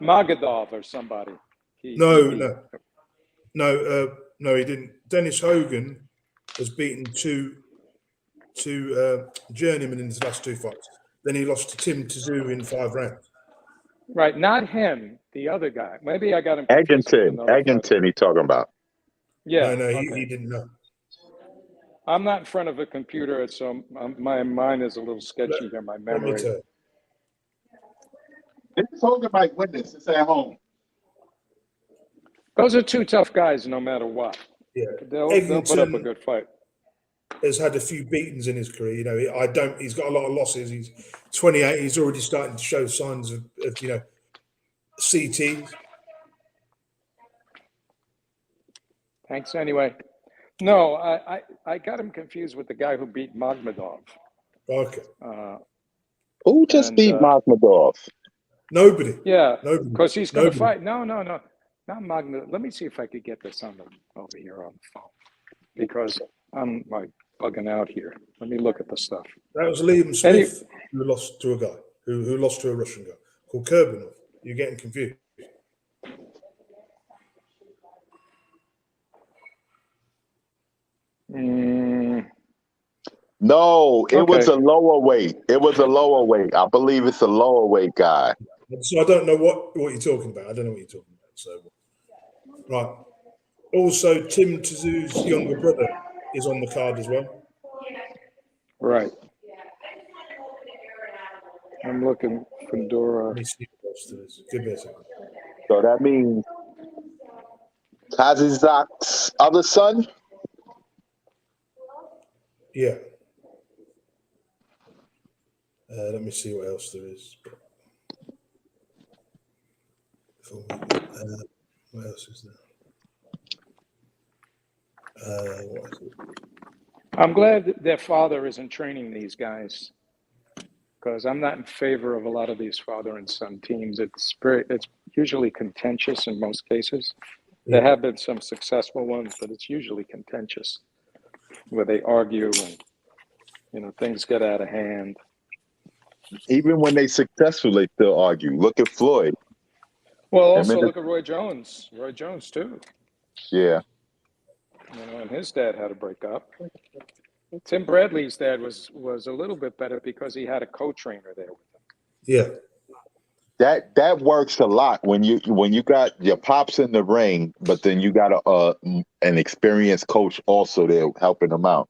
S2: Magadov or somebody. He beat.
S3: No, he didn't. Dennis Hogan has beaten two journeymen in his last two fights. Then he lost to Tim Tszyu in 5 rounds.
S2: Right, not him, the other guy. Maybe I got him confused with another fighter.
S1: Eggington, he talking about.
S2: Yeah,
S3: No,
S2: okay.
S3: he didn't know.
S2: I'm not in front of a computer, so my mind is a little sketchy here, my
S3: Let me
S2: memory.
S3: tell you.
S1: Dennis Hogan might win this. It's at home.
S2: Those are two tough guys, no matter what.
S3: Yeah,
S2: They'll put up a
S3: Eggington
S2: good fight.
S3: has had a few beatings in his career. You know, he's got a lot of losses. He's 28. He's already starting to show signs of CTs.
S2: Thanks anyway. No, I got him confused with the guy who beat Magmadov.
S3: Okay.
S1: Who just beat Magmadov?
S3: Nobody.
S2: Yeah,
S3: Nobody.
S2: because he's going to fight. No, not Magmadov. Let me see if I could get this over here on the phone, because I'm like bugging out here. Let me look at the stuff.
S3: That was Liam Smith who lost to a guy who lost to a Russian guy called Kurbanov. You're getting confused.
S1: No, it was
S2: Okay.
S1: a lower weight. It was a lower weight. I believe it's a lower weight guy.
S3: So I don't know what you're talking about. I don't know what you're talking about. So, right. Also, Tim Tszyu's younger brother is on the card as well.
S2: Right. I'm looking for Dora.
S3: Let me see what else there is. Give me a second.
S1: So that means Kazizak's other son?
S3: Yeah. Let me see what else there is. What else is there? What is it?
S2: I'm glad that their father isn't training these guys, because I'm not in favor of a lot of these father and son teams. It's usually contentious in most cases.
S3: Yeah.
S2: There have been some successful ones, but it's usually contentious, where they argue and things get out of hand.
S1: Even when they successful, they still argue. Look at Floyd.
S2: Well, also look at Roy Jones. Roy Jones too.
S1: Yeah.
S2: And his dad had to break up. Tim Bradley's dad was a little bit better because he had a co-trainer there with him.
S3: Yeah.
S1: That works a lot when you got your pops in the ring, but then you got an experienced coach also there helping them out.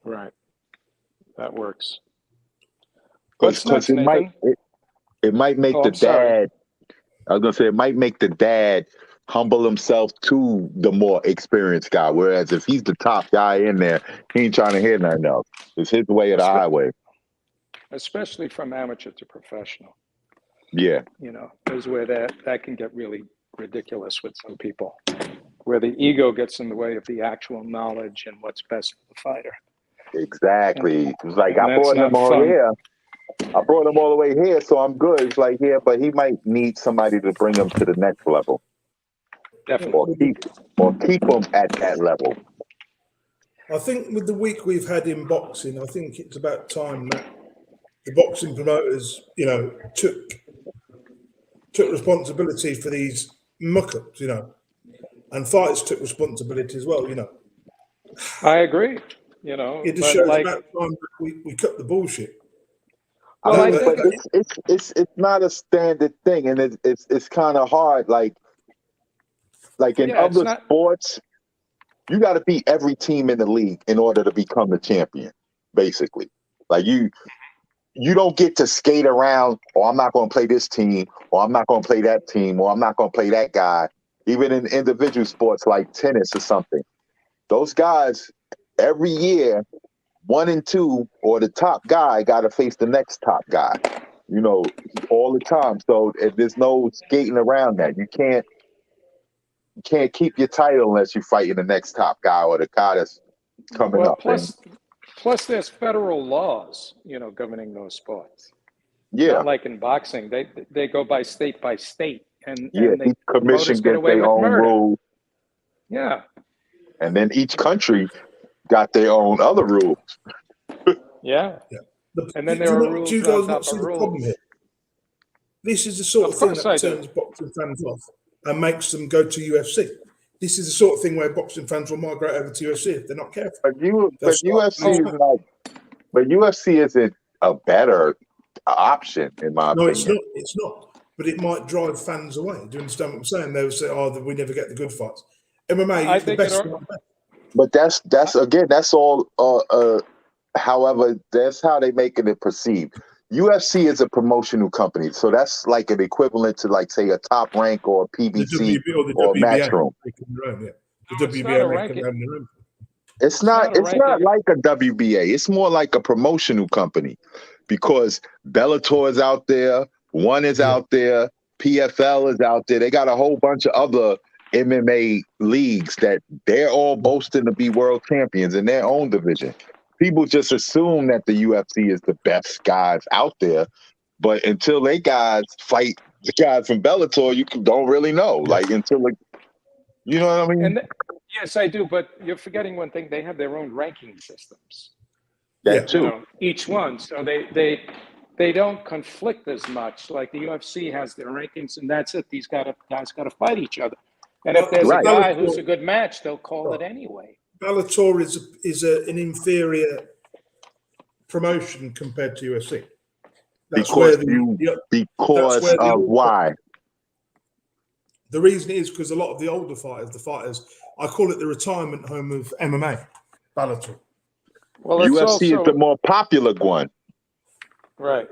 S2: Right. That works. What's
S1: Because
S2: next, Nathan?
S1: it might make
S2: Oh,
S1: the
S2: I'm sorry.
S1: dad. I was gonna say it might make the dad humble himself to the more experienced guy. Whereas if he's the top guy in there, he ain't trying to hear nothing else. It's his way or the highway.
S2: Especially from amateur to professional.
S1: Yeah.
S2: You know, is where that can get really ridiculous with some people, where the ego gets in the way of the actual knowledge and what's best for the fighter.
S1: Exactly. It's like
S2: And
S1: I
S2: that's
S1: brought him
S2: not
S1: all
S2: fun.
S1: here. I brought him all the way here, so I'm good. It's like, yeah, but he might need somebody to bring him to the next level.
S2: Definitely.
S1: Or keep him at that level.
S3: I think with the week we've had in boxing, I think it's about time that the boxing promoters, you know, took responsibility for these muck-ups, you know, and fighters took responsibility as well, you know.
S2: I agree. You know,
S3: It just
S2: but
S3: shows
S2: like,
S3: about time that we cut the bullshit.
S2: well, I
S1: I mean,
S2: think
S1: but it's not a standard thing, and it's kind of hard. Like in
S2: yeah, it's
S1: other
S2: not.
S1: sports, you got to beat every team in the league in order to become the champion. Basically, like you don't get to skate around. Or I'm not going to play this team, or I'm not going to play that team, or I'm not going to play that guy. Even in individual sports like tennis or something, those guys every year, 1 and 2, or the top guy got to face the next top guy. You know, all the time. So there's no skating around that. You can't keep your title unless you're fighting the next top guy or the guy that's coming
S2: Well,
S1: up. And
S2: plus there's federal laws, you know, governing those sports.
S1: yeah,
S2: Not like in boxing, they go by state, and
S1: yeah.
S2: they
S1: Each commission
S2: promoters get
S1: gets
S2: away
S1: their
S2: with
S1: own
S2: murder.
S1: rules,
S2: Yeah,
S1: and then each country got their own other rules.
S2: yeah.
S3: Yeah.
S2: And then
S3: Do
S2: there are
S3: do you
S2: rules on
S3: guys not
S2: top of
S3: see the problem here?
S2: rules.
S3: This is the sort
S2: Of
S3: of thing
S2: course
S3: that
S2: I do.
S3: turns boxing fans off and makes them go to UFC. This is the sort of thing where boxing fans will migrate over to UFC if they're not careful.
S1: But UFC is but UFC isn't a better option in my
S3: No, it's
S1: opinion.
S3: not. It's not. But it might drive fans away. Do you understand what I'm saying? They'll say, "Oh, we never get the good fights." MMA,
S2: I
S3: it's the
S2: think
S3: best.
S1: But that's again, that's all. However, that's how they making it perceived. UFC is a promotional company, so that's like an equivalent to like say a Top Rank or
S3: The
S1: PBC
S3: WB or the
S1: or
S3: WBA
S1: Matchroom.
S3: making their own. Yeah,
S2: no,
S3: the
S2: it's not a
S3: WBA making
S2: ranking.
S3: their own.
S1: It's
S2: It's not
S1: not.
S2: a
S1: It's not
S2: ranking.
S1: like a WBA. It's more like a promotional company because Bellator is out there, One is
S3: Yeah.
S1: out there, PFL is out there. They got a whole bunch of other MMA leagues that they're all boasting to be world champions in their own division. People just assume that the UFC is the best guys out there, but until they guys fight the guys from Bellator, don't really know.
S3: Yeah.
S1: Like until you know what I mean?
S2: And yes, I do. But you're forgetting one thing. They have their own ranking systems.
S1: That
S3: Yeah.
S1: too.
S2: You know, each one. So they don't conflict as much. Like the UFC has their rankings, and that's it. These guys got to fight each other. And if there's
S1: Right.
S2: a guy who's a good match, they'll call it anyway.
S3: Bellator is an inferior promotion compared to UFC. That's
S1: Because
S3: where
S1: of why?
S3: The reason is because a lot of the older fighters, I call it the retirement home of MMA, Bellator.
S2: Well, it's
S1: UFC
S2: also
S1: is the more popular one.
S2: right.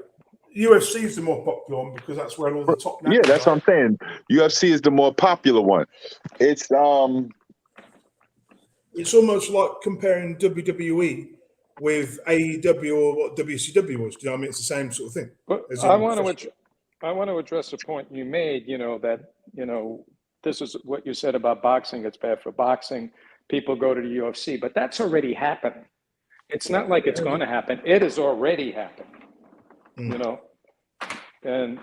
S3: UFC is the more popular one because that's where all the top.
S1: Yeah, that's what I'm saying. UFC is the more popular one. It's
S3: almost like comparing WWE with AEW or what WCW was. Do you know what I mean? It's the same sort of thing.
S2: But I want to address a point you made. You know that this is what you said about boxing. It's bad for boxing. People go to the UFC, but that's already happened. It's not like it's going to happen. It has already happened. You know, and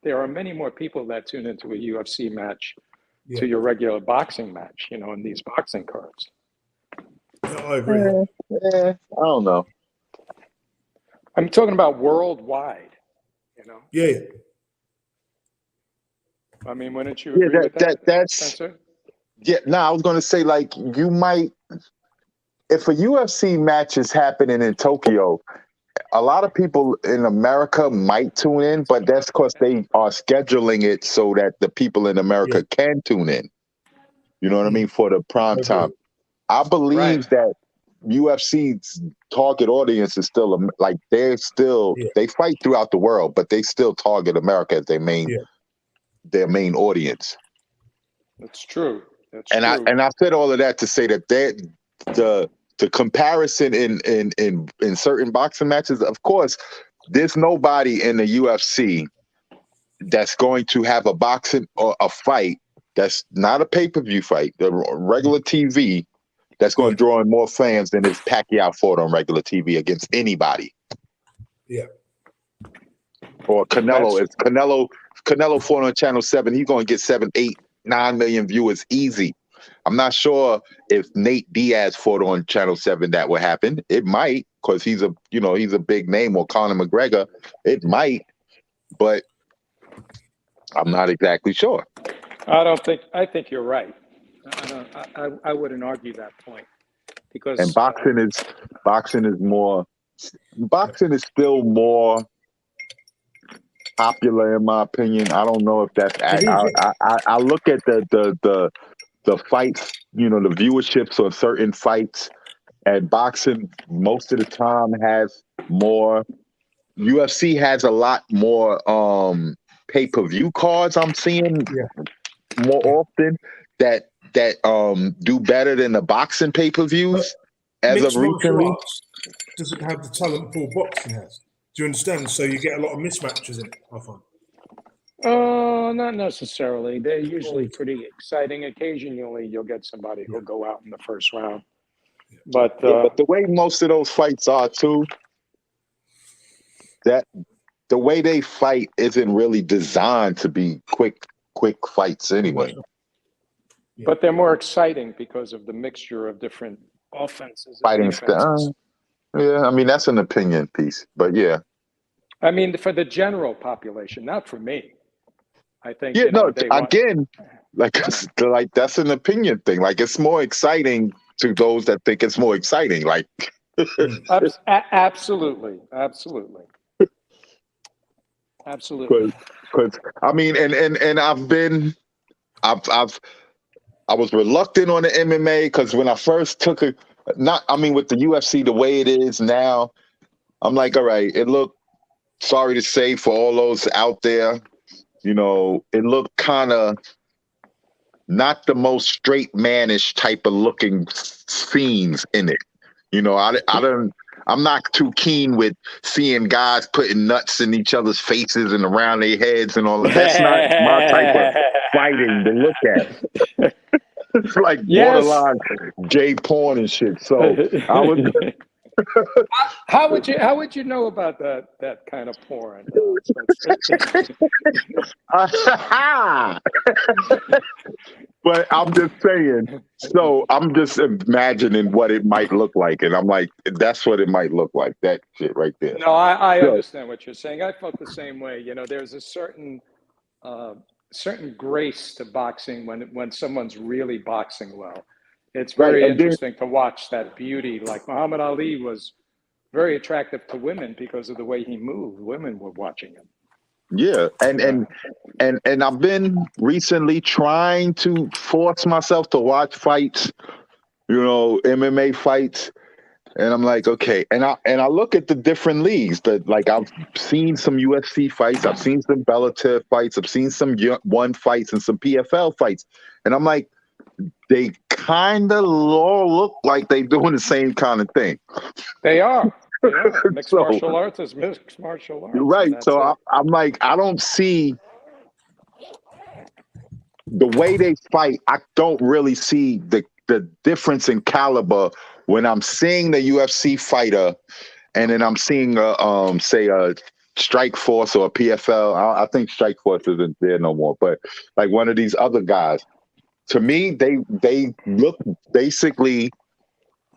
S2: there are many more people that tune into a UFC match to your regular boxing match. You know, in these boxing cards.
S3: I agree.
S1: I don't know.
S2: I'm talking about worldwide. You know.
S3: Yeah.
S2: I mean, wouldn't you agree with that?
S1: That's
S2: Spencer?
S1: yeah. No, I was going to say like you might. if a UFC match is happening in Tokyo, a lot of people in America might tune in, but that's because they are scheduling it so that the people in America can tune in. You know what I mean? For the prime time. I believe that UFC's target audience is still like they fight throughout the world, but they still target America as their main audience.
S2: That's true.
S1: And I said all of that to say that the comparison in certain boxing matches, of course, there's nobody in the UFC that's going to have a boxing or a fight that's not a pay-per-view fight, the regular TV, that's going to draw in more fans than if Pacquiao fought on regular TV against anybody.
S3: Yeah.
S1: Or Canelo. If Canelo fought on Channel 7, he's going to get 7, 8, 9 million viewers easy. I'm not sure if Nate Diaz fought on Channel 7 that would happen. It might, because he's a big name, or Conor McGregor. It might, but I'm not exactly sure.
S2: I think you're right. I wouldn't argue that point, because
S1: boxing is still more popular in my opinion. I don't know if that's I look at the fights, the viewerships on certain fights, and boxing most of the time has more. UFC has a lot more pay-per-view cards. I'm seeing more often that do better than the boxing pay-per-views as of recently.
S3: Doesn't have the talent pool boxing has. Do you understand? So you get a lot of mismatches in it, I find.
S2: Not necessarily. They're usually pretty exciting. Occasionally, you'll get somebody who'll go out in the first round. But
S1: the way most of those fights are too, that the way they fight isn't really designed to be quick fights anyway.
S2: But they're more exciting because of the mixture of different offenses.
S1: Fighting style. Yeah, I mean, that's an opinion piece, but yeah.
S2: I mean, for the general population, not for me. I think.
S1: Yeah, like that's an opinion thing. Like, it's more exciting to those that think it's more exciting. Like,
S2: absolutely.
S1: Because I mean, and I was reluctant on the MMA because when I first took with the UFC the way it is now, I'm like, all right, it looked, sorry to say for all those out there, it looked kind of not the most straight manish type of looking scenes in it. I'm not too keen with seeing guys putting nuts in each other's faces and around their heads and all of that. That's not my type of fighting to look at. It's like borderline gay porn and shit. So I was.
S2: How would you know about that kind of porn?
S1: But I'm just saying. So I'm just imagining what it might look like, and I'm like, that's what it might look like. That shit right there.
S2: No, I understand what you're saying. I felt the same way. There's a certain grace to boxing when someone's really boxing well. It's very interesting to watch that beauty. Like Muhammad Ali was very attractive to women because of the way he moved. Women were watching him.
S1: Yeah, and I've been recently trying to force myself to watch fights, MMA fights, and I'm like, okay, and I look at the different leagues. That, like, I've seen some UFC fights, I've seen some Bellator fights, I've seen some one fights and some PFL fights, and I'm like, they kind of all look like they doing the same kind of thing.
S2: They are. Mixed martial arts is mixed martial arts.
S1: Right. So I'm like, I don't see the way they fight. I don't really see the difference in caliber when I'm seeing the UFC fighter and then I'm seeing say a Strike Force or a PFL. I think Strike Force isn't there no more, but like one of these other guys. To me, they look basically,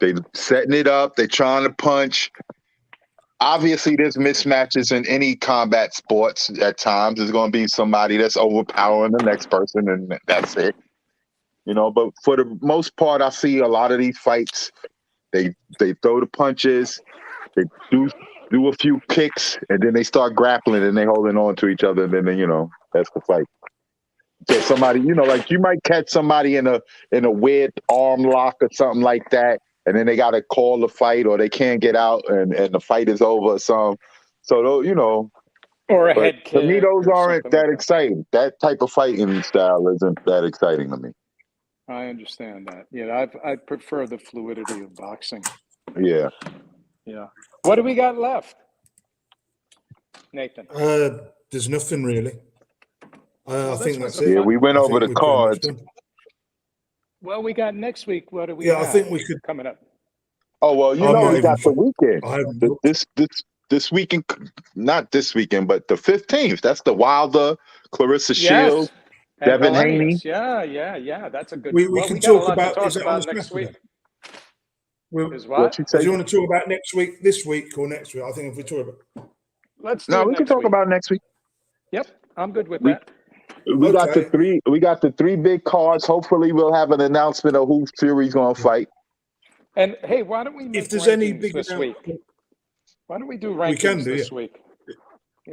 S1: they setting it up. They're trying to punch. Obviously, there's mismatches in any combat sports at times. There's going to be somebody that's overpowering the next person, and that's it. But for the most part, I see a lot of these fights, They throw the punches, they do a few kicks, and then they start grappling and they holding on to each other. And then that's the fight. So somebody, like you might catch somebody in a weird arm lock or something like that, and then they got to call the fight, or they can't get out, and the fight is over or something. So
S2: Or a
S1: but
S2: head
S1: to
S2: kick.
S1: me, those
S2: or
S1: aren't
S2: something
S1: that
S2: like
S1: exciting. That type of fighting style isn't that exciting to me.
S2: I understand that. Yeah, I prefer the fluidity of boxing.
S1: Yeah.
S2: Yeah. What do we got left, Nathan?
S3: There's nothing really. I think that's it.
S1: Yeah, we went
S3: I
S1: over
S3: think
S1: the
S3: we're pretty much
S1: cards.
S3: done.
S2: Well, we got next week. What do we
S3: Yeah,
S2: have
S3: I think we could.
S2: coming up?
S1: Oh well,
S3: I'm not
S1: we
S3: even
S1: got the
S3: sure.
S1: weekend.
S3: I haven't looked.
S1: This weekend, not this weekend, but the 15th. That's the Wilder, Clarissa Shields,
S2: And
S1: Devin Haney.
S2: Helenius. Yeah. That's a good.
S3: We
S2: well,
S3: can
S2: we got a
S3: talk
S2: lot
S3: about.
S2: to talk
S3: Is that on
S2: about
S3: the
S2: next
S3: Saturday?
S2: week. Is
S1: What
S2: what?
S1: you
S3: Do
S1: say?
S3: you want to talk about next week, this week, or next week? I think if we talk about.
S2: Let's do
S1: No,
S2: it
S1: we can
S2: next
S1: talk
S2: week.
S1: about next week.
S2: Yep, I'm good with
S1: We-
S2: that.
S1: We got the
S3: Okay.
S1: three. We got the three big cards. Hopefully, we'll have an announcement of who Fury's going to fight.
S2: And hey, why don't we make
S3: If there's any
S2: rankings
S3: big
S2: this week?
S3: announcement,
S2: Why don't we do
S3: we can
S2: rankings
S3: do.
S2: this
S3: Yeah.
S2: week?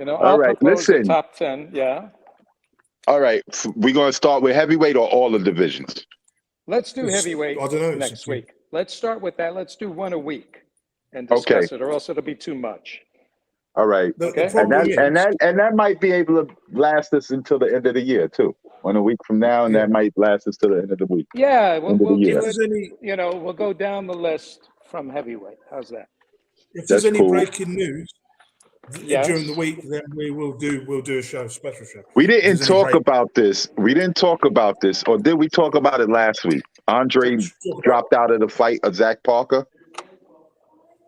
S1: All
S2: I'll
S1: right,
S2: propose the
S1: listen.
S2: top 10. Yeah.
S1: All right, we're going to start with heavyweight or all the divisions.
S2: Let's do heavyweight
S3: I don't know.
S2: next week. Let's start with that. Let's do one a week and discuss it, or else it'll be too much.
S1: All right.
S3: The
S2: Okay.
S3: problem is,
S1: And that might be able to last us until the end of the year too. 1 week from now, and that might last us to the end of the week.
S2: Yeah, we'll
S1: End of the
S2: do
S1: year.
S3: if there's any,
S2: we'll go down the list from heavyweight. How's that?
S3: if there's
S1: That's
S3: any
S1: cool.
S3: breaking news
S2: Yes.
S3: during the week, then we'll do a show, special show.
S1: We
S3: If
S1: didn't
S3: there's any
S1: talk
S3: break-
S1: about this. We didn't talk about this, or did we talk about it last week? Andre
S3: Talk about-
S1: dropped out of the fight of Zach Parker.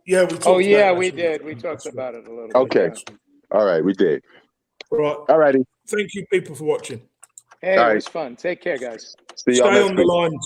S3: Yeah, we talked.
S2: Oh, yeah,
S3: about it
S2: we
S3: last
S2: did.
S3: week.
S2: We talked about it a little
S1: Okay.
S2: bit. Yeah.
S1: All right, we did.
S3: Right.
S1: All righty.
S3: Thank you, people, for watching.
S2: Hey,
S1: All
S2: it
S1: right.
S2: was fun. Take care, guys.
S1: See y'all
S3: Stay
S1: next
S3: on the
S1: week.
S3: line, Tom.